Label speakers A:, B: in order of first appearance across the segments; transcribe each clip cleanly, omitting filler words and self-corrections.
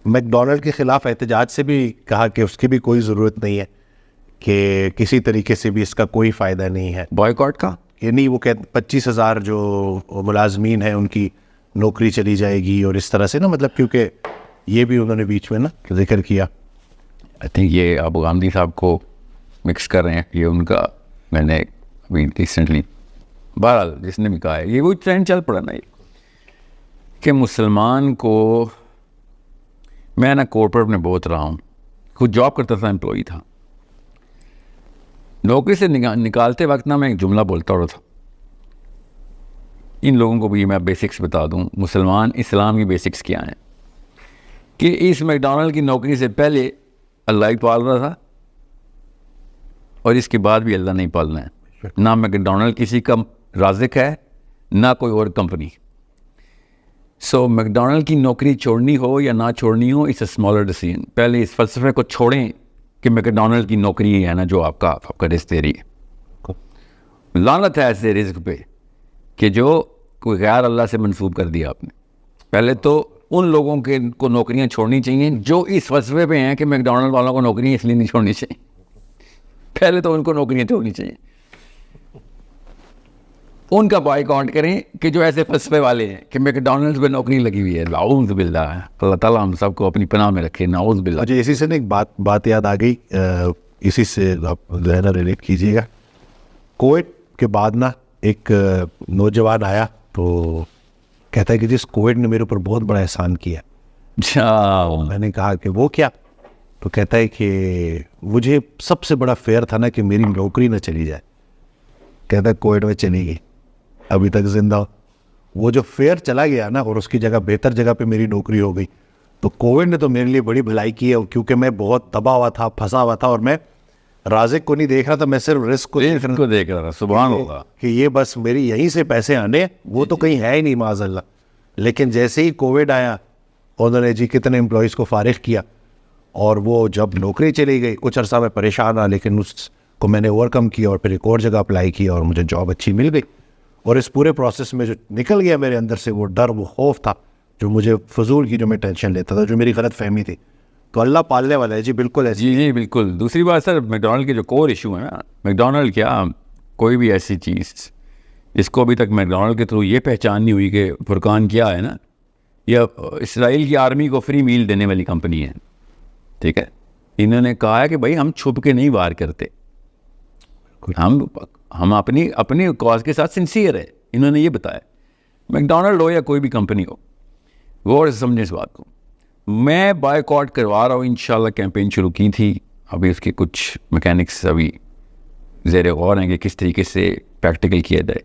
A: Make Donald کے خلاف احتجاج سے بھی کہا کہ اس کی بھی کوئی ضرورت نہیں ہے, کہ کسی طریقے سے بھی اس کا کوئی فائدہ نہیں ہے.
B: بائیکاٹ کا
A: یہ نہیں, وہ کہتے 25,000 جو ملازمین ہیں ان کی نوکری چلی جائے گی اور اس طرح سے نا, مطلب کیونکہ یہ بھی انہوں نے بیچ میں نا ذکر کیا.
B: آئی تھنک یہ ابو غامدی صاحب کو مکس کر رہے ہیں, یہ ان کا میں نے ابھی ریسنٹلی بہرحال جس نے بھی کہا ہے, یہ وہ ٹرینڈ چل پڑا نا کہ مسلمان کو, میں نا کارپوریٹ میں بہت رہا ہوں, خود جاب کرتا تھا, امپلائی تھا, نوکری سے نکالتے وقت نا میں ایک جملہ بولتا رہا تھا, ان لوگوں کو بھی میں بیسکس بتا دوں, مسلمان اسلام کی بیسکس کیا ہیں, کہ اس میک ڈونلڈ کی نوکری سے پہلے اللہ ہی پال رہا تھا اور اس کے بعد بھی اللہ نہیں پالنا ہے. نہ میک ڈونلڈ کسی کا رازق ہے نہ کوئی اور کمپنی. سو میک ڈونلڈ کی نوکری چھوڑنی ہو یا نہ چھوڑنی ہو, اٹس اے اسمالر ڈیسیژن. پہلے اس فلسفے کو چھوڑیں کہ میک ڈونلڈ کی نوکری ہے نا جو آپ کا رزق دے رہی ہے. لعنت ہے ایسے رزق پہ کہ جو کوئی غیر اللہ سے منسوب کر دیا آپ نے. پہلے تو ان لوگوں کے کو نوکریاں چھوڑنی چاہیے جو اس فلسفے پہ ہیں کہ میک ڈونلڈ والوں کو نوکریاں اس لیے نہیں چھوڑنی چاہیے. پہلے تو ان کو نوکریاں چھوڑنی چاہیے, ان کا بائیکاٹ کریں کہ جو ایسے فلسفے والے ہیں کہ میک ڈونلڈ پہ نوکری لگی ہوئی ہے. اعوذ باللہ, اللہ تعالیٰ ہم سب کو اپنی پناہ میں رکھے, نعوذ باللہ.
A: مجھے اسی سے نا ایک بات یاد آ گئی, اسی سے آپ جو ہے نا ریلیٹ کیجیے گا. کووڈ کے بعد نا ایک نوجوان آیا تو کہتا ہے کہ جس کووڈ نے میرے اوپر بہت بڑا احسان کیا. میں نے کہا کہ وہ کیا؟ تو کہتا ہے کہ مجھے سب سے بڑا فیئر تھا نا کہ میری نوکری نہ چلی جائے. کہتا ہے کووڈ میں چلی گئی, ابھی تک زندہ ہو. وہ جو فیئر چلا گیا نا اور اس کی جگہ بہتر جگہ پہ میری نوکری ہو گئی. تو کووڈ نے تو میرے لیے بڑی بھلائی کی ہے, کیونکہ میں بہت دبا ہوا تھا, پھنسا ہوا تھا, اور میں رازق کو نہیں دیکھ رہا تھا, میں صرف رزق کو
B: دیکھ رہا تھا. سبحان اللہ,
A: کہ یہ بس میری یہیں سے پیسے آنے, وہ تو کہیں ہے ہی نہیں معاذ اللہ. لیکن جیسے ہی کووڈ آیا انہوں نے جی کتنے امپلائیز کو فارغ کیا, اور وہ جب نوکری چلی گئی کچھ عرصہ میں پریشان رہا, لیکن اس کو میں نے اوور کم کیا اور پھر ایک اور جگہ اپلائی کیا اور مجھے جاب اچھی مل گئی. اور اس پورے پروسیس میں جو نکل گیا میرے اندر سے وہ ڈر, وہ خوف تھا جو مجھے فضول کی, جو میں ٹینشن لیتا تھا, جو میری غلط فہمی تھی. تو اللہ پالنے والا ہے جی, بالکل ہے
B: جی بالکل. دوسری بات سر, میک ڈونلڈ کے جو کور ایشو ہے نا, میک ڈونلڈ کیا کوئی بھی ایسی چیز جس کو ابھی تک میک ڈونلڈ کے تھرو یہ پہچان نہیں ہوئی کہ فرقان کیا ہے نا, یہ اسرائیل کی آرمی کو فری میل دینے والی کمپنی ہے, ٹھیک ہے. انہوں نے کہا ہے کہ بھائی ہم چھپ کے نہیں وار کرتے, ہم اپنی کاز کے ساتھ سنسیئر ہے. انہوں نے یہ بتایا. میک ڈونلڈ ہو یا کوئی بھی کمپنی ہو, غور سے سمجھیں اس بات کو. میں بائیکاٹ کروا رہا ہوں, انشاءاللہ کیمپین شروع کی تھی, ابھی اس کے کچھ میکینکس ابھی زیر غور ہیں کہ کس طریقے سے پریکٹیکل کیا جائے.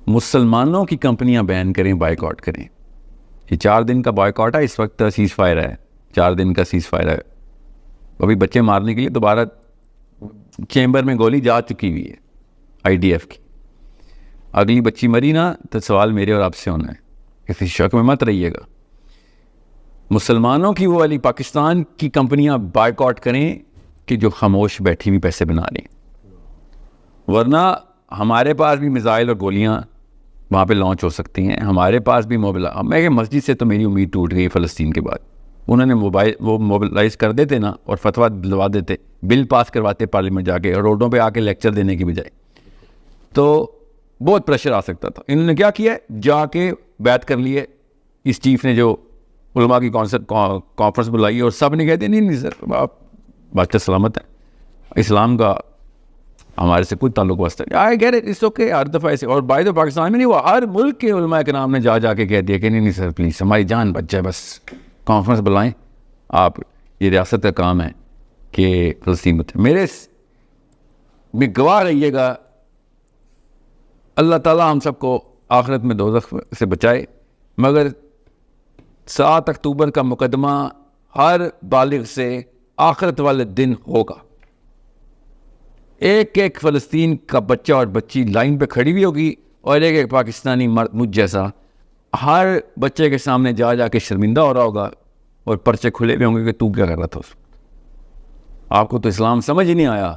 B: مسلمانوں کی کمپنیاں بین کریں, بائیکاٹ کریں. یہ 4 دن کا بائیکاٹ ہے, اس وقت سیز فائر ہے, 4 دن کا سیز فائر ہے. ابھی بچے مارنے کے لیے دوبارہ چیمبر میں گولی جا چکی ہوئی ہے IDF کی. اگلی بچی مری نا تو سوال میرے اور آپ سے ہونا ہے, کسی شک میں مت رہیے گا. مسلمانوں کی وہ والی پاکستان کی کمپنیاں بائیکاٹ کریں کہ جو خاموش بیٹھی ہوئی پیسے بنا رہی ہیں, ورنہ ہمارے پاس بھی میزائل اور گولیاں وہاں پہ لانچ ہو سکتی ہیں. ہمارے پاس بھی میں مسجد سے تو میری امید ٹوٹ گئی فلسطین کے بعد. انہوں نے وہ موبلائز کر دیتے نا اور فتویٰ دلوا دیتے, بل پاس کرواتے پارلیمنٹ جا کے, اور روڈوں پہ آ کے لیکچر دینے کی بجائے, تو بہت پریشر آ سکتا تھا. انہوں نے کیا کیا, جا کے بیعت کر لیے. اس چیف نے جو علماء کی کانفرنس بلائی اور سب نے کہتے نہیں سر آپ بات سلامت ہے, اسلام کا ہمارے سے کوئی تعلق واسطہ نہیں. I get it, it's okay. ہر دفعہ ایسے, اور بائی تو پاکستان میں نہیں, وہ ہر ملک کے علماء کے نام نے جا کے کہہ دیا کہ نہیں سر پلیز ہماری جان بچ جائے, بس کانفرنس بلائیں آپ, یہ ریاست کا کام ہے کہ فلسطین میں. میرے میں گواہ رہیے گا, اللہ تعالیٰ ہم سب کو آخرت میں دوزخ سے بچائے, مگر 7 اکتوبر کا مقدمہ ہر بالغ سے آخرت والے دن ہوگا. ایک ایک فلسطین کا بچہ اور بچی لائن پہ کھڑی ہوئی ہوگی, اور ایک ایک پاکستانی مرد مجھ جیسا ہر بچے کے سامنے جا کے شرمندہ ہو رہا ہوگا, اور پرچے کھلے ہوئے ہوں گے کہ تو کیا کر رہا تھا اس وقت. آپ کو تو اسلام سمجھ ہی نہیں آیا.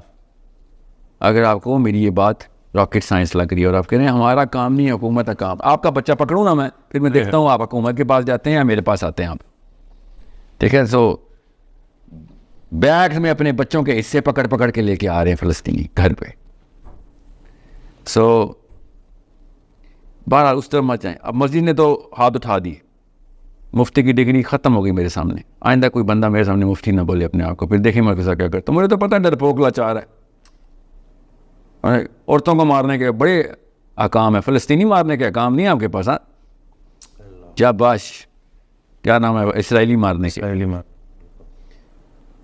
B: اگر آپ کو میری یہ بات راکٹ سائنس لگ رہی ہے اور آپ کہہ رہے ہیں ہمارا کام نہیں ہے, حکومت کا کام, آپ کا بچہ پکڑوں نا میں, پھر میں دیکھتا ہوں آپ حکومت کے پاس جاتے ہیں یا میرے پاس آتے ہیں آپ. ٹھیک ہے. سو بیگ میں اپنے بچوں کے حصے پکڑ پکڑ کے لے کے آ رہے ہیں فلسطینی گھر پہ. سو بہرحال اس طرح مت جائیں. اب مسجد نے تو ہاتھ اٹھا دی, مفتی کی ڈگری ختم ہو گئی میرے سامنے. آئندہ کوئی بندہ میرے سامنے مفتی نہ بولے اپنے آپ کو, پھر دیکھیں مرکزہ کیا کرتا. مجھے تو پتہ ہے ڈرپوک لاچار ہے, عورتوں کو مارنے کے بڑے احکام ہے, فلسطینی مارنے کے احکام نہیں آپ کے پاس. ہاں جاباش, کیا نام ہے, اسرائیلی مارنے کے.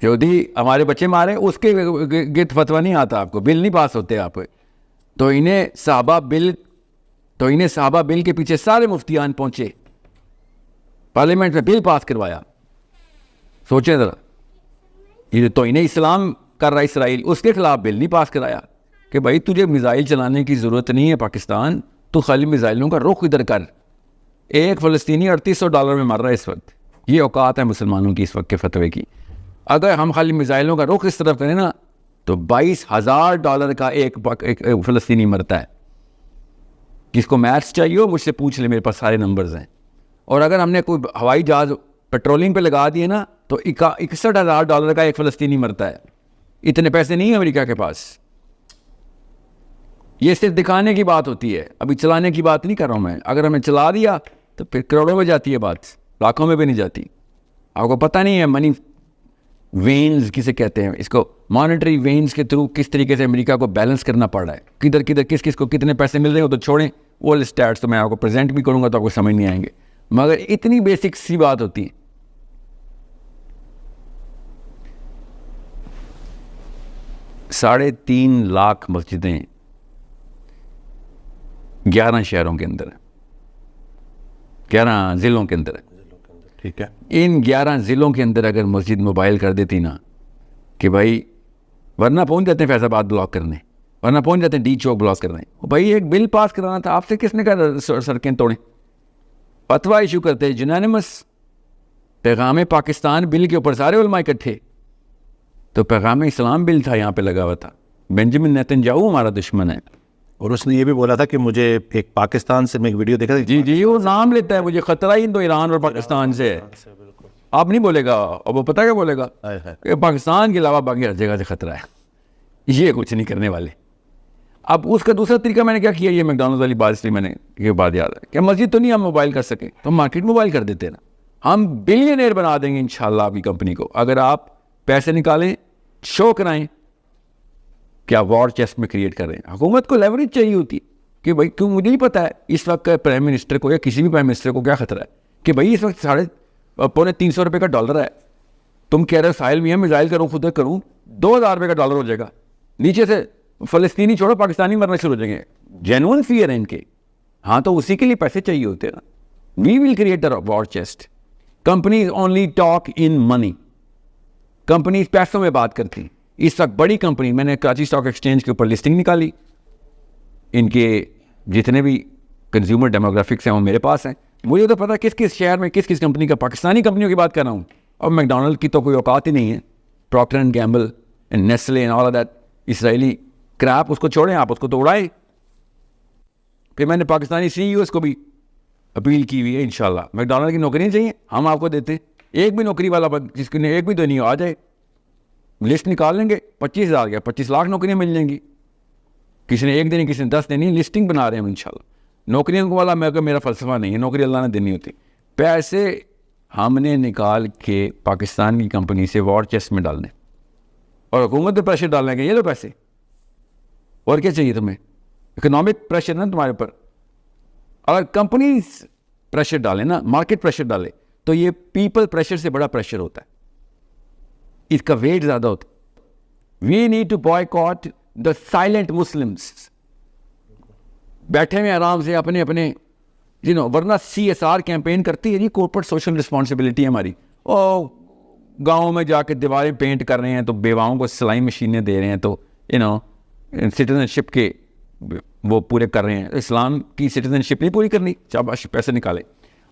B: یہودی ہمارے بچے مارے, اس کے گرد فتویٰ نہیں آتا آپ کو, بل نہیں پاس ہوتے آپ. تو انہیں صحابہ بل کے پیچھے سارے مفتیان پہنچے, پارلیمنٹ میں بل پاس کروایا. سوچیں ذرا, یہ تو انہیں اسلام کر رہا ہے اسرائیل, اس کے خلاف بل نہیں پاس کرایا کہ بھائی تجھے میزائل چلانے کی ضرورت نہیں ہے پاکستان, تو خالی میزائلوں کا رخ ادھر کر. ایک فلسطینی $3800 میں مر رہا ہے اس وقت. یہ اوقات ہے مسلمانوں کی اس وقت کے فتوے کی. اگر ہم خالی میزائلوں کا رخ اس طرف کریں نا تو $22,000 کا ایک فلسطینی مرتا ہے. جس کو میتھس چاہیے ہو مجھ سے پوچھ لے, میرے پاس سارے نمبرز ہیں. اور اگر ہم نے کوئی ہوائی جہاز پیٹرولنگ پہ لگا دیے نا تو $61,000 کا ایک فلسطینی مرتا ہے. اتنے پیسے نہیں ہیں امریکہ کے پاس. یہ صرف دکھانے کی بات ہوتی ہے, ابھی چلانے کی بات نہیں کر رہا ہوں میں. اگر ہمیں چلا دیا تو پھر کروڑوں میں جاتی ہے بات, لاکھوں میں بھی نہیں جاتی. آپ کو پتہ نہیں ہے منی وینز کسے کہتے ہیں, اس کو مانیٹری وینز کے تھرو کس طریقے سے امریکہ کو بیلنس کرنا پڑ رہا ہے, کدھر کدھر کس کس کو کتنے پیسے مل رہے ہیں. تو چھوڑیں وہ اسٹیٹس, تو میں آپ کو پریزنٹ بھی کروں گا تو آپ کو سمجھ نہیں آئیں گے, مگر اتنی بیسک سی بات ہوتی ہے. $3.5 لاکھ مسجدیں 11 شہروں کے اندر ہیں, 11 ضلعوں کے اندر ہے.
A: ٹھیک ہے,
B: ان 11 ضلعوں کے اندر اگر مسجد موبائل کر دیتی نا کہ بھائی, ورنہ پہنچ جاتے ہیں فیض آباد بلاک کرنے, ورنہ پہنچ جاتے ہیں ڈی چوک بلاک کرنے. بھائی ایک بل پاس کرانا تھا, آپ سے کس نے کہا سڑکیں توڑیں؟ فتویٰ ایشو کرتے ہیں جنانمس, پیغام پاکستان بل کے اوپر سارے علماء اکٹھے. تو پیغام اسلام بل تھا یہاں پہ لگا ہوا تھا. بینجامن نیتنیاہو ہمارا دشمن ہے,
A: اور اس نے یہ بھی بولا تھا کہ مجھے ایک پاکستان سے میں ایک ویڈیو دیکھا تھا.
B: جی وہ نام لیتا ہے, مجھے خطرہ ہی تو ایران اور پاکستان سے ہے. آپ نہیں بولے گا, اور وہ پتہ کیا بولے گا کہ پاکستان کے علاوہ باقی ہر جگہ سے خطرہ ہے, یہ کچھ نہیں کرنے والے. اب اس کا دوسرا طریقہ میں نے کیا کیا, یہ میکڈونلڈز والی بات, اس لیے میں نے یہ بات یاد ہے کہ مسجد تو نہیں ہم موبائل کر سکیں تو مارکیٹ موبائل کر دیتے ہیں نا. ہم بلینئر بنا دیں گے انشاءاللہ آپ کی کمپنی کو, اگر آپ پیسے نکالیں, شو کرائیں کہ آپ وار چیسٹ میں کریٹ کر رہے ہیں. حکومت کو لیوریج چاہیے ہوتی ہے کہ بھائی کیوں, مجھے نہیں پتہ ہے اس وقت پرائم منسٹر کو یا کسی بھی پرائم منسٹر کو کیا خطرہ ہے کہ بھائی اس وقت $350 کا ڈالر ہے, تم کہہ رہے ہو ساحل میں میزائل کروں خود کروں, $2,000 کا ڈالر ہو جائے گا. نیچے سے فلسطینی چھوڑو پاکستانی مرنا شروع ہو جائیں گے. جینوئن فیئر ہے ان کے, ہاں تو اسی کے لیے پیسے چاہیے ہوتے ہیں نا. We will create a war chest. Companies only talk in money, companies پیسوں میں بات کرتی ہیں. اس وقت بڑی کمپنی, میں نے کراچی اسٹاک ایکسچینج کے اوپر لسٹنگ نکالی, ان کے جتنے بھی کنزیومر ڈیموگرافکس ہیں وہ میرے پاس ہیں. مجھے تو پتا کس کس شہر میں کس کس کمپنی کا, پاکستانی کمپنیوں کی بات کر رہا ہوں. اور میکڈونلڈ کی تو کوئی اوقات ہی نہیں ہے, Procter and Gamble and Nestle and all of that Israeli crap, اس کو چھوڑیں آپ, اس کو تو اڑائیں. پھر میں نے پاکستانی CEOs کو بھی اپیل کی ہوئی ہے, انشاءاللہ میکڈونلڈ کی نوکریاں چاہیے, ہم آپ کو دیتے. ایک بھی نوکری والا جس کی ایک بھی تو نہیں آ جائے, لسٹ نکال لیں گے, 25,000 یا 25 لاکھ نوکریاں مل جائیں گی. کسی نے 1 دینی, کسی نے 10 دینی, لسٹنگ بنا رہے ہیں ہم انشاءاللہ. نوکریوں والا میرا فلسفہ نہیں ہے, نوکری اللہ نے دینی ہوتی. پیسے ہم نے نکال کے پاکستان کی کمپنی سے وار چیسٹ میں ڈالنے, اور حکومت پہ پریشر ڈالنے کے, یہ لو پیسے, اور کیا چاہیے تمہیں؟ اکنامک پریشر نا تمہارے اوپر. اگر کمپنیز پریشر ڈالیں نا, مارکیٹ پریشر ڈالے, تو یہ پیپل پریشر سے بڑا پریشر ہوتا ہے, اس کا ویٹ زیادہ ہوتا ہے. We need to boycott the silent Muslims. بیٹھے ہوئے آرام سے اپنے اپنے ورنہ CSR کیمپین کرتی ہے جی, کارپوریٹ سوشل رسپانسبلٹی ہے ہماری. او گاؤں میں جا کے دیواریں پینٹ کر رہے ہیں, تو بیواؤں کو سلائی مشینیں دے رہے ہیں, تو سٹیزن شپ کے وہ پورے کر رہے ہیں. اسلام کی سٹیزن شپ نہیں پوری کرنی, چاہے پیسے نکالے.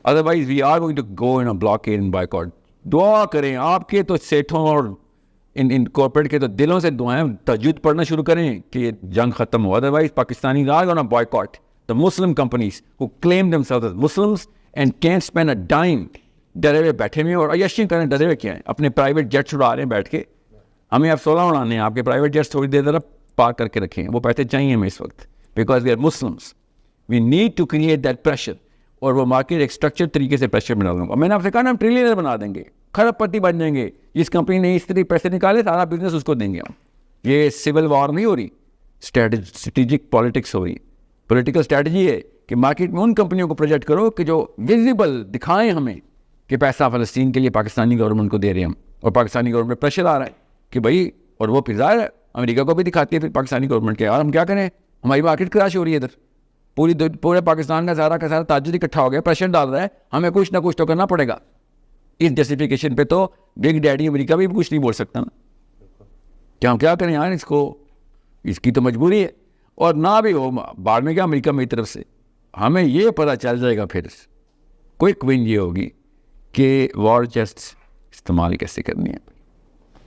B: Otherwise we are going to go in blockade and boycott. دعا کریں آپ کے تو سیٹھوں اور ان کارپوریٹ کے تو دلوں سے دعائیں, تہجد پڑھنا شروع کریں کہ یہ جنگ ختم ہو. Otherwise Pakistani are gonna boycott the Muslim companies who claim themselves as Muslims and can't spend a dime ڈرے ہوئے بیٹھے ہوئے اور عیاشی کریں. ڈرے ہوئے کیا ہیں؟ اپنے پرائیویٹ جیٹس اڑا رہے ہیں بیٹھ کے. ہمیں آپ 16 اڑانے ہیں, آپ کے پرائیویٹ جیٹس تھوڑی دیر طرف پارک کر کے رکھیں. وہ پیسے چاہیے ہمیں اس وقت, because we are Muslims. We need to create that pressure. اور وہ مارکیٹ ایک اسٹرکچر طریقے سے پریشر بنا دوں گا. میں نے آپ سے کہا نا ہم ٹریلینر بنا دیں گے, کھرب پتی بن جائیں گے. جس کمپنی نے اس طرح پیسے نکالے سارا بزنس اس کو دیں گے ہم. یہ سول وار نہیں ہو رہی, اسٹریٹجک پالیٹکس ہو رہی. پولیٹیکل اسٹریٹجی ہے کہ مارکیٹ میں ان کمپنیوں کو پروجیکٹ کرو کہ جو ویزیبل دکھائیں ہمیں کہ پیسہ فلسطین کے لیے پاکستانی گورنمنٹ کو دے رہے ہیں ہم, اور پاکستانی گورنمنٹ پہ پریشر آ رہا ہے کہ بھائی, اور وہ پھر ظاہر ہے امریکہ کو بھی دکھاتی ہے پھر پاکستانی گورنمنٹ کے, اور ہم کیا کریں, ہماری مارکیٹ کراش ہو رہی ہے ادھر. پورے پاکستان کا سارا تاجر اکٹھا ہو گیا, پریشر ڈال رہا ہے, ہمیں کچھ نہ کچھ تو کرنا پڑے گا. اس جسٹیفیکیشن پہ تو بگ ڈیڈی امریکہ بھی کچھ نہیں بول سکتا نا, کہ ہم کیا کریں یار, اس کی تو مجبوری ہے. اور نہ بھی ہو بعد میں کیا امریکہ میری طرف سے ہمیں یہ پتہ چل جائے گا پھر کوئک ون یہ ہوگی کہ وار چیسٹ استعمال کیسے کرنی ہے.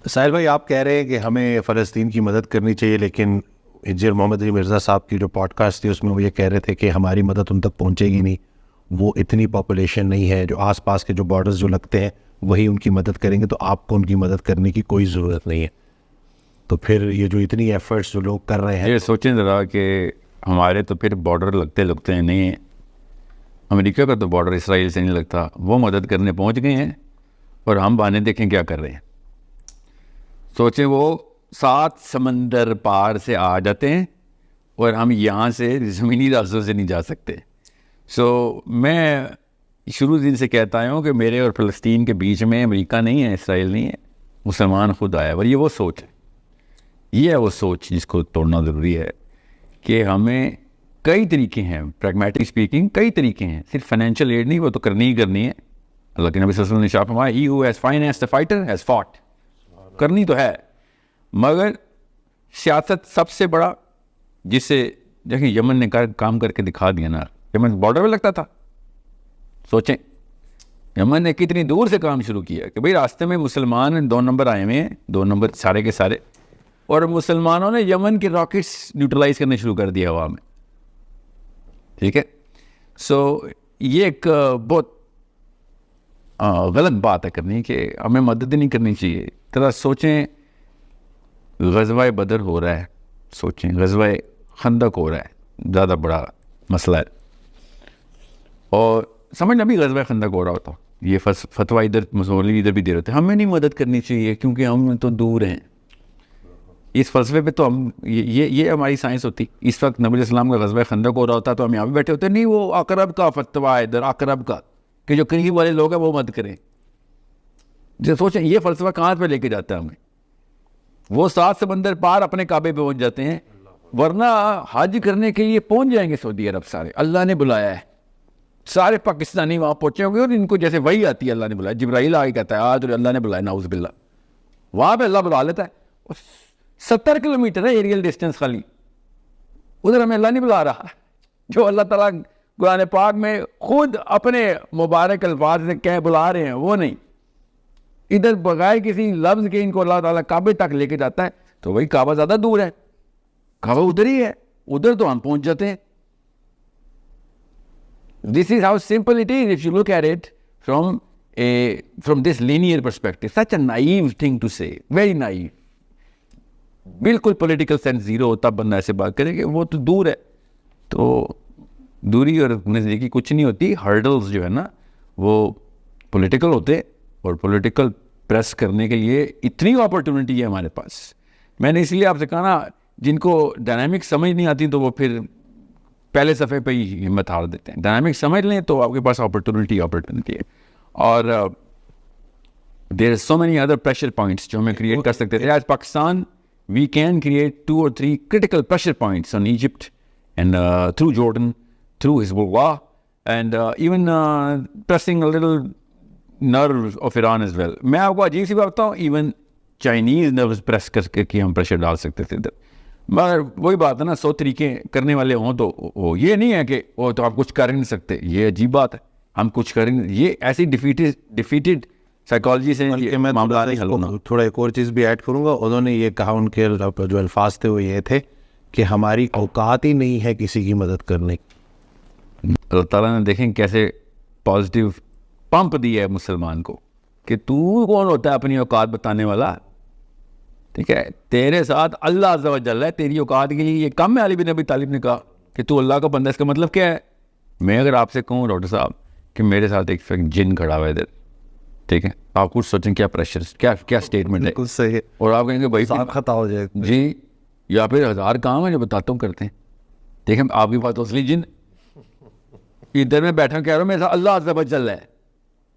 A: ساحل بھائی, آپ کہہ رہے ہیں کہ ہمیں فلسطین کی مدد کرنی چاہیے, لیکن انجینئر محمد علی مرزا صاحب کی جو پوڈ کاسٹ تھی اس میں وہ یہ کہہ رہے تھے کہ ہماری مدد ان تک پہنچے گی نہیں, وہ اتنی پاپولیشن نہیں ہے, جو آس پاس کے جو بارڈرز جو لگتے ہیں وہی ان کی مدد کریں گے, تو آپ کو ان کی مدد کرنے کی کوئی ضرورت نہیں ہے. تو پھر یہ جو اتنی ایفرٹس جو لوگ کر رہے ہیں,
B: یہ سوچیں ذرا کہ ہمارے تو پھر بارڈر لگتے ہیں نہیں ہیں. امریکہ کا تو بارڈر اسرائیل سے نہیں لگتا, وہ مدد کرنے پہنچ گئے ہیں, اور ہم بہانے دیکھیں کیا کر رہے ہیں. سوچیں وہ 7 سمندر پار سے آ جاتے ہیں اور ہم یہاں سے زمینی راستوں سے نہیں جا سکتے. میں شروع دن سے کہتا ہوں کہ میرے اور فلسطین کے بیچ میں امریکہ نہیں ہے, اسرائیل نہیں ہے, مسلمان خود آیا. اور یہ وہ سوچ ہے, یہ ہے وہ سوچ جس کو توڑنا ضروری ہے. کہ ہمیں کئی طریقے ہیں, پریگمیٹک اسپیکنگ کئی طریقے ہیں, صرف فائنینشیل ایڈ نہیں, وہ تو کرنی ہی کرنی ہے. اللہ کے نبی صلی اللہ علیہ وسلم نے شاہ فرمایا, he who has financed the fighter has fought. کرنی تو ہے, مگر سیاست سب سے بڑا, جس سے دیکھیں یمن نے کام کر کے دکھا دیا نا. یمن بارڈر پہ لگتا تھا, سوچیں یمن نے کتنی دور سے کام شروع کیا کہ بھئی راستے میں مسلمان 2 نمبر آئے ہوئے ہیں, 2 نمبر سارے کے سارے, اور مسلمانوں نے یمن کے راکٹس نیوٹرلائز کرنے شروع کر دیا ہوا میں. ٹھیک ہے, یہ ایک بہت غلط بات ہے کرنی, کہ ہمیں مدد نہیں کرنی چاہیے. ذرا سوچیں, غزوہ بدر ہو رہا ہے, سوچیں غزوہ خندق ہو رہا ہے, زیادہ بڑا مسئلہ ہے, اور سمجھنا بھی غزوہ خندق ہو رہا ہوتا, یہ فتویٰ ادھر مصولی ادھر بھی دے رہے تھے. ہمیں نہیں مدد کرنی چاہیے کیونکہ ہم تو دور ہیں. اس فلسفے پہ تو ہم یہ ہماری سائنس ہوتی. اس وقت نبی علیہ السلام کا غزوہ خندق ہو رہا ہوتا تو ہم یہاں بھی بیٹھے ہوتے, نہیں وہ اقرب کا فتویٰ ادھر, اقرب کا کہ جو قریب والے لوگ ہیں وہ مدد کریں. جو سوچیں یہ فلسفہ کہاں پہ لے کے جاتا ہے ہمیں. وہ 7 سمندر پار اپنے کعبے پہ پہنچ جاتے ہیں, ورنہ حج کرنے کے لیے پہنچ جائیں گے سعودی عرب سارے, اللہ نے بلایا ہے. سارے پاکستانی وہاں پہنچے ہوں گے, اور ان کو جیسے وہی آتی ہے, اللہ نے بلایا, جبرائیل آ کے کہتا ہے آج اللہ نے بلایا, نعوذ باللہ. وہاں پہ اللہ بلا لیتا ہے. 70 کلومیٹر ہے ایریل ڈسٹینس خالی, ادھر ہمیں اللہ نہیں بلا رہا. جو اللہ تعالیٰ قرآن پاک میں خود اپنے مبارک الفاظ سے کہہ بلا رہے ہیں وہ نہیں, ادھر بغیر کسی لفظ کے ان کو اللہ تعالیٰ کعبے تک لے کے جاتا ہے. تو وہی کعبہ زیادہ دور ہے, کعبہ ادھر ہی ہے, ادھر تو ہم پہنچ جاتے ہیں. This is how simple it is if you look at it from this linear perspective. Such a naive thing to say, very naive. بالکل پولیٹیکل سینس زیرو ہوتا بندہ ایسے بات کرے کہ وہ تو دور ہے. تو دوری اور نزدیکی کچھ نہیں ہوتی. ہرڈلز جو ہے نا وہ پولیٹیکل ہوتے, اور پولیٹیکل پریس کرنے کے لیے اتنی اپرچونٹی ہے ہمارے پاس. میں نے اس لیے آپ سے کہا نا, جن کو ڈائنامک سمجھ نہیں آتی تو وہ پھر پہلے صفحے پہ ہی ہمت ہار دیتے ہیں. ڈائنامک سمجھ لیں تو آپ کے پاس اپرچونٹی ہے. اور there are so many other pressure points جو ہمیں کریٹ کر سکتے تھے. As Pakistan we can create 2 or 3 critical pressure points on Egypt and through Jordan, through Hezbollah, and even pressing a little nerves of Iran as well. میں آپ کو عجیب سی بات بتاؤں, ایون چائنیز نروز پریس کر کے ہم پریشر ڈال سکتے تھے ادھر. مگر وہی بات ہے نا, 100 طریقے کرنے والے ہوں تو وہ یہ نہیں ہے کہ وہ تو آپ کچھ کر ہی نہیں سکتے. یہ عجیب بات ہے, ہم کچھ کر ہی نہیں. یہ ایسی ڈیفیٹڈ سائیکالوجی سے
A: میں تھوڑا ایک اور چیز بھی ایڈ کروں گا. انہوں نے یہ کہا, ان کے جو الفاظ تھے وہ یہ تھے کہ ہماری اوقات ہی نہیں ہے کسی کی مدد کرنے کی.
B: اللہ تعالیٰ نے دیکھیں کیسے پمپ دی ہے مسلمان کو کہ تو کون ہوتا ہے اپنی اوقات بتانے والا. ٹھیک ہے, تیرے ساتھ اللہ عز و جل ہے, تیری اوقات کے لیے یہ کم ہے. علی بن ابی طالب نے کہا کہ تو اللہ کا بندہ, اس کا مطلب کیا ہے؟ میں اگر آپ سے کہوں ڈاکٹر صاحب کہ میرے ساتھ ایک جن کھڑا ہوا ہے ادھر, ٹھیک ہے, آپ کچھ سوچیں کیا پریشر, کیا اسٹیٹمنٹ ہے,
A: بالکل صحیح,
B: اور آپ کہیں گے بھائی
A: خطا ہو جائے
B: جی, یا پھر 1000 کام ہے جو بتاتا ہوں کرتے ہیں. دیکھیں آپ کی بات اصلی جن ادھر میں بیٹھا کہہ رہا ہوں میرے ساتھ اللہ عز و جل ہے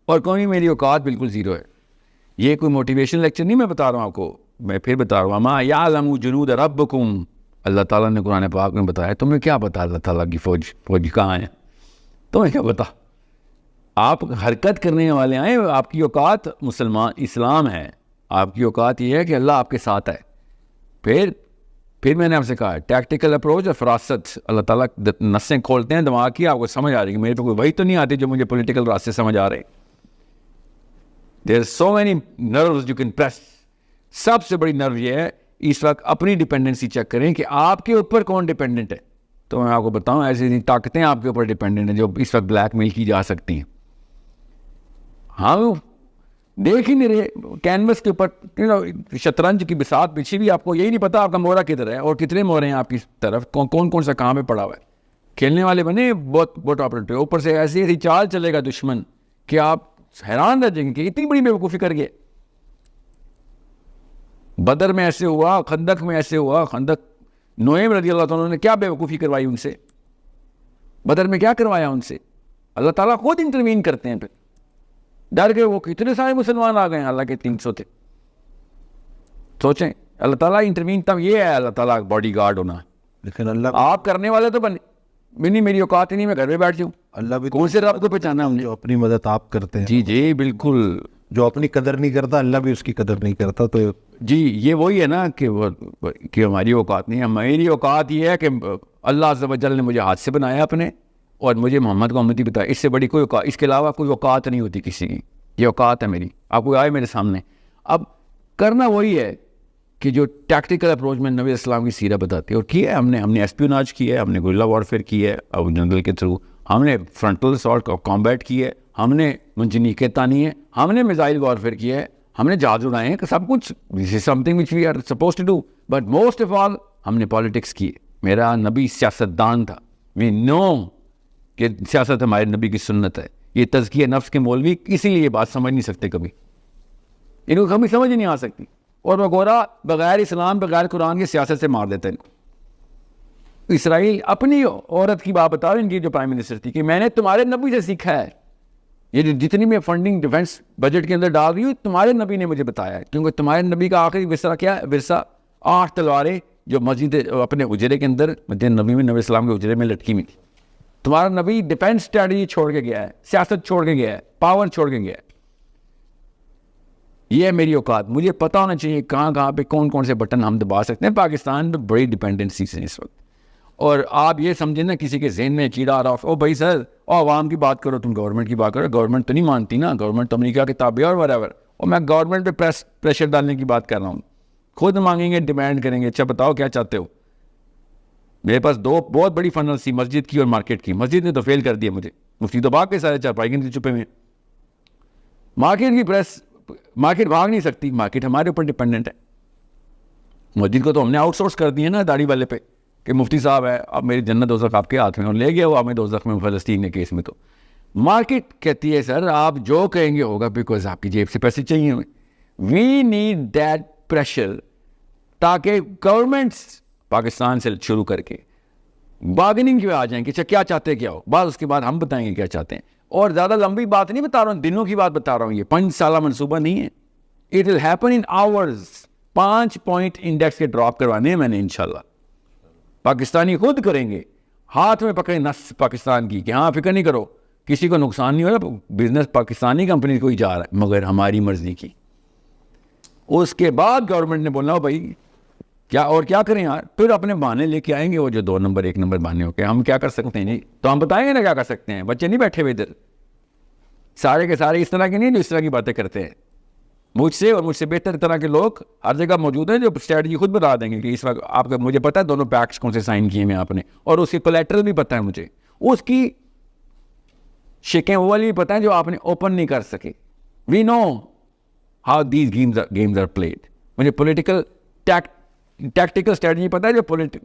B: اور کوئی میری اوقات بالکل زیرو ہے. یہ کوئی موٹیویشن لیکچر نہیں میں بتا رہا ہوں آپ کو, میں پھر بتا رہا ہوں, ما یعلم جنود ربکم, اللہ تعالیٰ نے قرآن پاک میں بتایا. تمہیں کیا پتا اللہ تعالیٰ کی فوج کہاں ہے؟ تمہیں کیا پتا؟ آپ حرکت کرنے والے آئے, آپ کی اوقات مسلمان اسلام ہے, آپ کی اوقات یہ ہے کہ اللہ آپ کے ساتھ ہے. پھر میں نے آپ سے کہا ٹیکٹیکل اپروچ اور فراست, اللہ تعالیٰ نسیں کھولتے ہیں دماغ کی, آپ کو سمجھ آ رہی ہے. میرے پہ کوئی وہی تو نہیں آتی جو مجھے پولیٹیکل راستے سمجھ آ رہے. There so many nerves you can press. سب سے بڑی نرو یہ ہے اس وقت اپنی ڈپینڈنسی چیک کریں کہ آپ کے اوپر کون ڈپینڈنٹ ہے. تو میں آپ کو بتاؤں ایسی طاقتیں آپ کے اوپر ڈپینڈنٹ ہیں جو اس وقت بلیک میل کی جا سکتی ہیں. ہاں دیکھ ہی نہیں رہے کینوس کے اوپر شطرنج کی بساط پیچھے بھی, آپ کو یہی نہیں پتا آپ کا مورا کدھر ہے اور کتنے مورے ہیں آپ کی طرف, کون سا کہاں پہ پڑا ہوا ہے. کھیلنے والے بنے بہت آپریٹو, اوپر سے ایسی چال چلے گا دشمن کہ آپ حیران رہ جائیں گے کہ اتنی بڑی بیوقوفی کر گئے. بدر میں ایسے ہوا, خندق میں ایسے ہوا. خندق نعیم رضی اللہ تعالیٰ نے کیا بیوقوفی کروائی ان سے, بدر میں کیا کروایا ان سے. اللہ تعالیٰ خود انٹروین کرتے ہیں. پھر ڈر گئے وہ, کتنے سارے مسلمان آ گئے ہیں, اللہ کے 300 تھے. سوچیں اللہ تعالیٰ انٹروین, تب یہ ہے اللہ تعالیٰ باڈی گارڈ ہونا.
A: لیکن اللہ
B: آپ کرنے والے تو بنے نہیں, میری اوقات ہی نہیں, میں گھر میں بیٹھ جاؤں.
A: اللہ بھی
B: کون سے رب کو پہچانا ہم نے
A: جو اپنی مدد آپ کرتے ہیں.
B: جی بالکل. جو
A: اپنی قدر نہیں کرتا اللہ بھی اس کی قدر نہیں کرتا. تو
B: جی یہ وہی ہے نا کہ ہماری اوقات نہیں ہے. میری اوقات یہ ہے کہ اللہ عز و جل نے مجھے ہاتھ سے بنایا اپنے, اور مجھے محمد کو امتی بتایا. اس سے بڑی کوئی اوقات, اس کے علاوہ کوئی اوقات نہیں ہوتی کسی کی. یہ اوقات ہے میری. آپ کو آئے میرے سامنے, اب کرنا وہی ہے کہ جو ٹیکٹیکل اپروچ میں نبی اسلام کی سیرت بتاتی ہے. اور کی ہے ہم نے ایسپیوناج کی ہے, ہم نے گریلا وارفیئر کی ہے, اور جنگل کے تھرو ہم نے فرنٹل اسالٹ کامبیٹ کی ہے, ہم نے منجنیقیں تانی ہے, ہم نے میزائل وارفیئر کیا ہے, ہم نے جہاز اڑائے ہیں, سب کچھ. This is something which we are supposed to do. But most of all ہم نے پالیٹکس کی ہے. میرا نبی سیاستدان تھا. وی نو کہ سیاست ہمارے نبی کی سنت ہے. یہ تزکیہ نفس کے مولوی اسی لیے یہ بات سمجھ نہیں سکتے, کبھی ان کو کبھی سمجھ نہیں آ سکتی. اور وہ گورا بغیر اسلام بغیر قرآن کی سیاست سے مار دیتے ہیں. اسرائیل اپنی عورت کی بات بتاؤ, ان کی جو پرائم منسٹر تھی, کہ میں نے تمہارے نبی سے سیکھا ہے. یہ جتنی میں فنڈنگ ڈیفنس بجٹ کے اندر ڈال رہی ہوں تمہارے نبی نے مجھے بتایا ہے. کیونکہ تمہارے نبی کا آخری ورثہ کیا ہے؟ ورثہ 8 تلواریں جو مسجد اپنے حجرے کے اندر, مسجد نبی میں نبی اسلام کے حجرے میں لٹکی ہوئی تھی. تمہارا نبی ڈیفینس اسٹریٹجی چھوڑ کے گیا ہے, سیاست چھوڑ کے گیا ہے, پاور چھوڑ کے گیا ہے. یہ ہے میری اوقات. مجھے پتہ ہونا چاہیے کہاں پہ کون سے بٹن ہم دبا سکتے ہیں. پاکستان میں بڑی ڈیپینڈنسیز ہیں اس وقت, اور آپ یہ سمجھیں نا کسی کے ذہن میں چیڑا آ رہا ہو, او بھائی سر او عوام کی بات کرو, تم گورنمنٹ کی بات کرو. گورنمنٹ تو نہیں مانتی نا, گورنمنٹ تو امریکہ کے تابع اور whatever. اور میں گورنمنٹ پہ پریشر ڈالنے کی بات کر رہا ہوں. خود مانگیں گے, ڈیمانڈ کریں گے, اچھا بتاؤ کیا چاہتے ہو. میرے پاس 2 بہت بڑی فنل تھی, مسجد کی اور مارکیٹ کی. مسجد نے تو فیل کر دیا مجھے, مفتی تو بھاگ کے سارے چارپائی کے چھپے میں. مارکیٹ کی پریس, مارکیٹ بھاگ نہیں سکتی, مارکیٹ ہمارے اوپر ڈپینڈنٹ ہے. مسجد کو تو ہم نے آؤٹ سورس کر دیا نا داڑھی والے پہ, کہ مفتی صاحب ہے اب میری جنت دوزخ آپ کے ہاتھ میں, اور لے گیا وہ ہمیں دوزخ میں فلسطین کے کیس میں. تو مارکیٹ کہتی ہے سر آپ جو کہیں گے ہوگا, بیکاز آپ کی جیب سے پیسے چاہیے ہمیں. وی نیڈ دیٹ پریشر, تاکہ گورنمنٹس پاکستان سے شروع کر کے بارگننگ کی آ جائیں کہ اچھا کیا چاہتے ہیں کیا ہو, بعد اس کے بعد ہم بتائیں گے کیا چاہتے ہیں. اور زیادہ لمبی بات نہیں بتا رہا ہوں, دنوں کی بات بتا رہا ہوں. یہ 5 سالہ منصوبہ نہیں ہے. It will happen in hours. 5 point index کے ڈراپ کروانے ہیں میں نے انشاءاللہ. پاکستانی خود کریں گے, ہاتھ میں پکڑے نس پاکستان کی, کہ ہاں فکر نہیں کرو کسی کو نقصان نہیں ہو رہا, بزنس پاکستانی کمپنی کو ہی جا رہا ہے مگر ہماری مرضی کی. اس کے بعد گورنمنٹ نے بولنا ہو بھائی کیا اور کیا کریں یار. پھر اپنے بہانے لے کے آئیں گے, وہ جو 2 نمبر 1 نمبر بہانے ہو کے. ہم کیا کر سکتے ہیں نہیں تو ہم بتائیں گے نا کیا کر سکتے ہیں. بچے نہیں بیٹھے ہوئے ادھر, سارے کے سارے اس طرح کے نہیں جو اس طرح کی باتیں کرتے ہیں. مجھ سے اور مجھ سے بہتر طرح کے لوگ ہر جگہ موجود ہیں جو اسٹریٹجی خود بتا دیں گے کہ اس وقت آپ کا, مجھے پتا ہے دونوں پیکٹس کون سے سائن کیے ہیں آپ نے, اور اس کے کولیٹرل بھی پتہ ہے مجھے. اس کی شکیں وہ والی بھی پتہ ہیں جو آپ نے اوپن نہیں کر سکے. We know how these games are played. مجھے پولیٹیکل ٹیکٹیکل اسٹریٹجی پتہ ہے جو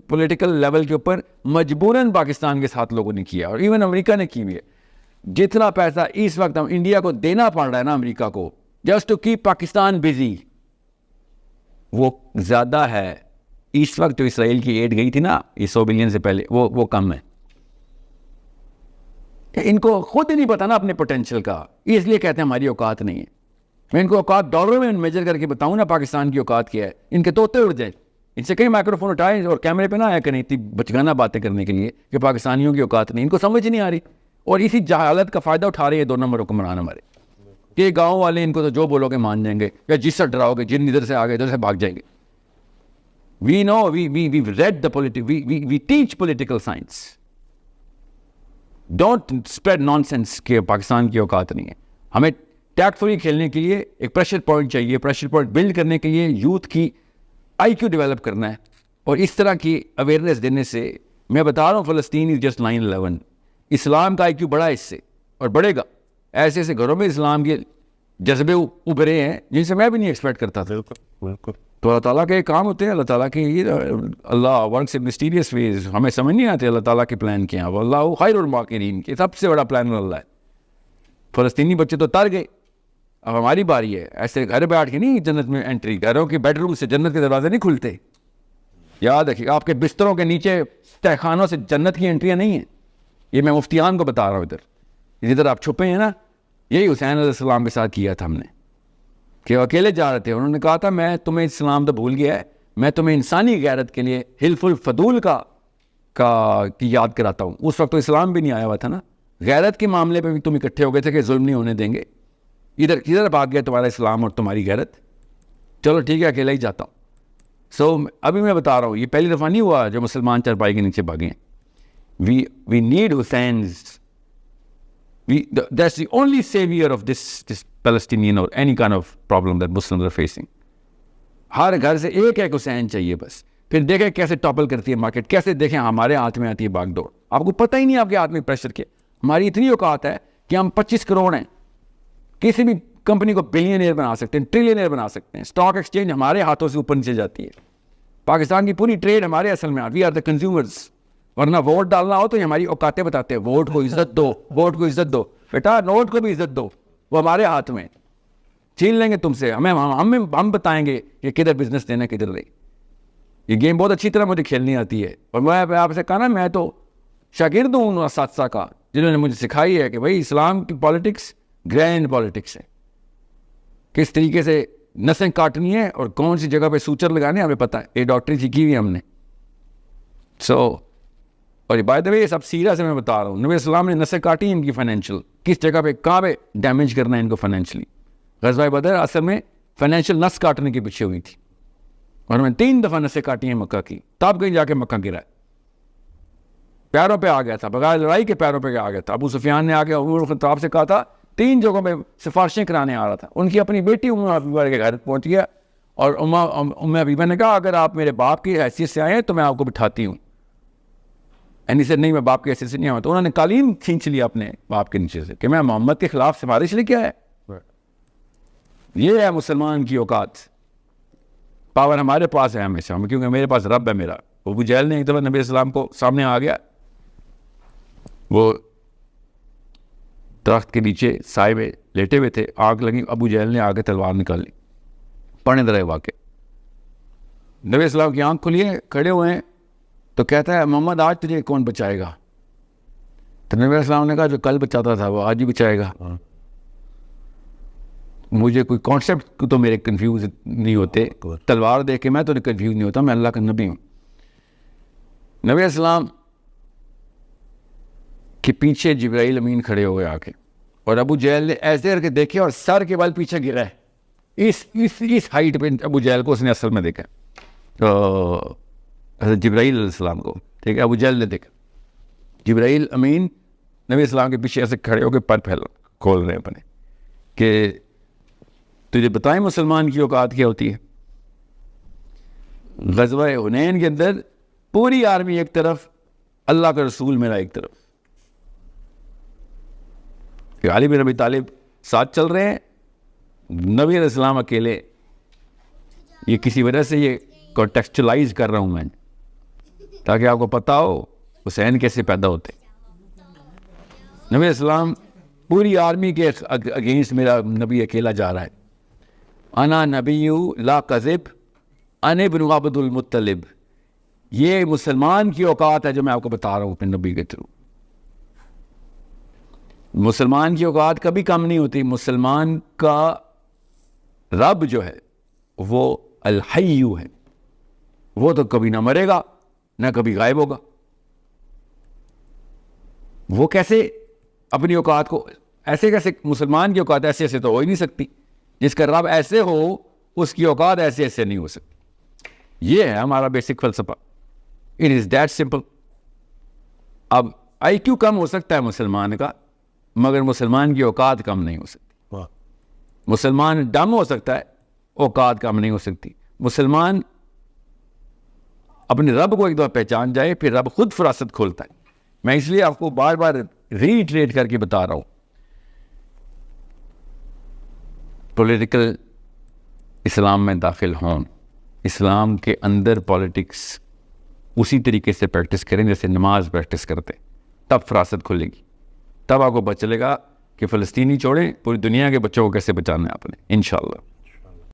B: پولیٹیکل لیول کے اوپر مجبوراً پاکستان کے ساتھ لوگوں نے کیا, اور ایون امریکہ نے کی ہوئی ہے. جتنا پیسہ اس وقت ہم انڈیا کو دینا پڑ رہا ہے نا امریکہ کو, just to keep Pakistan busy, وہ زیادہ ہے اس وقت جو اسرائیل کی ایڈ گئی تھی نا یہ 100 بلین سے پہلے, وہ کم ہے. ان کو خود ہی نہیں پتا نا اپنے پوٹینشیل کا, اس لیے کہتے ہیں ہماری اوقات نہیں ہے. میں ان کو اوقات ڈالروں میں میجر کر کے بتاؤں نا پاکستان کی اوقات کیا ہے, ان کے طوطے اڑ جائیں. ان سے کئی مائکرو فون اٹھائے اور کیمرے پہ نہ آیا کریں اتنی بچگانہ باتیں کرنے کے لیے کہ پاکستانیوں کی اوقات نہیں. ان کو سمجھ نہیں آ رہی, اور اسی جہالت کا فائدہ اٹھا رہے ہیں 2 نمبر حکمران ہمارے, کہ گاؤں والے ان کو تو جو بولو گے مان جائیں گے, یا جس سے ڈراؤ گے جن ادھر سے آگے ادھر سے بھاگ جائیں گے. We know we read the we teach political science. Don't spread nonsense کہ پاکستان کی اوقات نہیں ہے. ہمیں ٹیکٹفلی کھیلنے کے لیے ایک پریشر پوائنٹ چاہیے. پریشر پوائنٹ بلڈ کرنے کے لیے یوتھ کی آئی کیو ڈیولپ کرنا ہے, اور اس طرح کی اویئرنیس دینے سے میں بتا رہا ہوں فلسطین از جسٹ 9/11. اسلام کا آئی کیو بڑا ہے اس سے, اور بڑھے گا. ایسے ایسے گھروں میں اسلام کے جذبے ابھرے ہیں جن سے میں بھی نہیں ایکسپیکٹ کرتا تھا.
A: بالکل.
B: تو اللہ تعالیٰ کے کام ہوتے ہیں, اللہ تعالیٰ کے یہ اللہ ورکس ان مسٹیریس ویز. ہمیں سمجھ نہیں آتے اللہ تعالیٰ کے پلان کیا ہیں. اللہ خیر الماکرین, کے سب سے بڑا پلان اللہ ہے. فلسطینی بچے تو تر گئے, اب ہماری باری ہے. ایسے گھر بیٹھ کے نہیں جنت میں انٹری, گھروں کے بیڈ روم سے جنت کے دروازے نہیں کھلتے. یاد رکھیے آپ کے بستروں کے نیچے تہ خانوں سے جنت کی انٹریاں نہیں ہیں. یہ میں مفتیان کو بتا رہا ہوں. ادھر آپ چھپے ہیں نا, یہی حسین علیہ السلام کے ساتھ کیا تھا ہم نے, کہ وہ اکیلے جا رہے تھے. انہوں نے کہا تھا میں تمہیں اسلام تو بھول گیا ہے, میں تمہیں انسانی غیرت کے لیے حلف الفضول کی یاد کراتا ہوں. اس وقت تو اسلام بھی نہیں آیا ہوا تھا نا. غیرت کے معاملے پہ بھی تم اکٹھے ہو گئے تھے کہ ظلم نہیں ہونے دیں گے. ادھر بھاگ گیا تمہارا اسلام اور تمہاری غیرت. چلو ٹھیک ہے اکیلا ہی جاتا ہوں. ابھی میں بتا رہا ہوں یہ پہلی دفعہ نہیں ہوا جو مسلمان چارپائی کے نیچے بھاگے ہیں. We need Husseins. That's the only savior of this Palestinian or any kind of problem that Muslims are facing. ہر گھر سے ایک حسین چاہیے بس. پھر دیکھیں کیسے ٹاپل کرتی ہے مارکیٹ, کیسے دیکھیں ہمارے ہاتھ میں آتی ہے باغ دوڑ. آپ کو پتہ ہی نہیں آپ کے ہاتھ میں پریشر کیا. ہماری اتنی اوقات ہے کہ ہم 25 کروڑ ہیں, کسی بھی کمپنی کو بلینئر بنا سکتے ہیں, ٹریلینئر بنا سکتے ہیں. اسٹاک ایکسچینج ہمارے ہاتھوں سے اوپر نیچے جاتی ہے. پاکستان کی پوری ٹریڈ ہمارے اصل میں, وی آر دا کنزیومرز. ورنہ ووٹ ڈالنا ہو تو یہ ہماری اوقاتیں بتاتے ہیں, ووٹ کو عزت دو, ووٹ کو عزت دو. بیٹا نوٹ کو بھی عزت دو, وہ ہمارے ہاتھ میں. چھین لیں گے تم سے, ہم بتائیں گے کہ کدھر بزنس دینا کدھر نہیں. یہ گیم بہت اچھی طرح مجھے کھیلنی آتی ہے, اور میں آپ سے کہا نا میں تو شاگرد ہوں ان اساتذہ کا جنہوں نے مجھے سکھائی ہے کہ بھائی اسلام کی پالیٹکس گرینڈ پالیٹکس ہے. کس طریقے سے نسیں کاٹنی ہے اور کون سی جگہ پہ سوچر لگانے ہمیں پتہ ہے. یہ ڈاکٹری سیکھی ہوئی ہم نے. اور بائی دا وے یہ سب سیرہ سے میں بتا رہا ہوں. نبی اسلام نے نسیں کاٹی ان کی فائنینشیل, کس جگہ پہ کہاں پہ ڈیمیج کرنا ہے ان کو فائنینشلی. غزوہ بدر اصل میں فائنینشیل نس کاٹنے کے پیچھے ہوئی تھی, اور میں 3 دفعہ نسیں کاٹی ہیں مکہ کی. تب کہیں جا کے مکہ گرا, پیروں پہ آ گیا تھا, بغیر لڑائی کے پیروں پہ آ گیا تھا. ابو سفیان نے آ کے عمر خطاب سے کہا تھا 3 جگہوں پہ سفارشیں کرانے آ رہا تھا. ان کی اپنی بیٹی ام حبیبہ کے گھر پہنچ گیا, اور ام حبیبہ نے کہا اگر آپ میرے باپ کی حیثیت سے آئے ہیں تو میں آپ کو بٹھاتی ہوں. اینی سے نہیں, میں باپ کی حیثیت سے نہیں آؤں. تو انہوں نے قالین کھینچ لیا اپنے باپ کے نیچے سے کہ میں محمد کے خلاف سفارش لے کے آیا. یہ ہے مسلمان کی اوقات. پاور ہمارے پاس ہے ہمیشہ, کیونکہ میرے پاس رب ہے میرا. ابو جہل نے ایک دفعہ نبی السلام کو سامنے آ گیا, وہ درخت کے نیچے سائے میں لیٹے ہوئے تھے, آگ لگی, ابو جہل نے آگے تلوار نکال لی. پڑھنے درے واقع. نبی السلام کی آنکھ کھلی ہے, کھڑے ہوئے ہیں, تو کہتا ہے محمد آج تجھے کون بچائے گا. تو نبی السلام نے کہا جو کل بچاتا تھا وہ آج ہی بچائے گا. مجھے کوئی کانسیپٹ تو میرے کنفیوز نہیں ہوتے, تلوار دیکھ کے میں تو کنفیوز نہیں ہوتا, میں اللہ کا نبی ہوں. نبی السلام کے پیچھے جبرائیل امین کھڑے ہوئے آ کے, اور ابو جہل نے ایسے کر کے دیکھے اور سر کے بل پیچھے گرا ہے. اس ہائٹ پہ ابو جہل کو اس نے اصل میں دیکھا, تو جبرائیل علیہ السلام کو, ٹھیک ہے, ابو جہل نے دیکھا. جبرائیل امین نبی السلام کے پیچھے ایسے کھڑے ہو کے پر کھول رہے ہیں اپنے کہ تجھے بتائیں مسلمان کی اوقات کیا ہوتی ہے. غزوہ حنین کے اندر پوری آرمی ایک طرف, اللہ کا رسول میرا ایک طرف. کہ علی بن ابی طالب ساتھ چل رہے ہیں, نبی علیہ السلام اکیلے. یہ کسی وجہ سے یہ کانٹیکسچلائز کر رہا ہوں میں تاکہ آپ کو پتہ ہو حسین کیسے پیدا ہوتے. نبی علیہ السلام پوری آرمی کے اگینسٹ میرا نبی اکیلا جا رہا ہے. انا نبی لا کذب انا ابن عبد المطلب. یہ مسلمان کی اوقات ہے جو میں آپ کو بتا رہا ہوں اپنے نبی کے تھرو. مسلمان کی اوقات کبھی کم نہیں ہوتی. مسلمان کا رب جو ہے وہ الحیو ہے, وہ تو کبھی نہ مرے گا نہ کبھی غائب ہوگا. وہ کیسے اپنی اوقات کو ایسے کیسے, مسلمان کی اوقات ایسے ایسے تو ہو ہی نہیں سکتی. جس کا رب ایسے ہو اس کی اوقات ایسے ایسے نہیں ہو سکتی. یہ ہے ہمارا بیسک فلسفہ. It is that simple. اب آئی کیو کم ہو سکتا ہے مسلمان کا, مگر مسلمان کی اوقات کم نہیں ہو سکتی. مسلمان ڈم ہو سکتا ہے, اوقات کم نہیں ہو سکتی. مسلمان اپنے رب کو ایک دفعہ پہچان جائے پھر رب خود فراست کھولتا ہے. میں اس لیے آپ کو بار بار ریٹریٹ کر کے بتا رہا ہوں, پولیٹیکل اسلام میں داخل ہوں, اسلام کے اندر پالیٹکس اسی طریقے سے پریکٹس کریں جیسے نماز پریکٹس کرتے, تب فراست کھلے گی. تب آپ کو پتہ چلے گا کہ فلسطینی چھوڑیں, پوری دنیا کے بچوں کو کیسے بچانا ہے آپ نے, انشاءاللہ.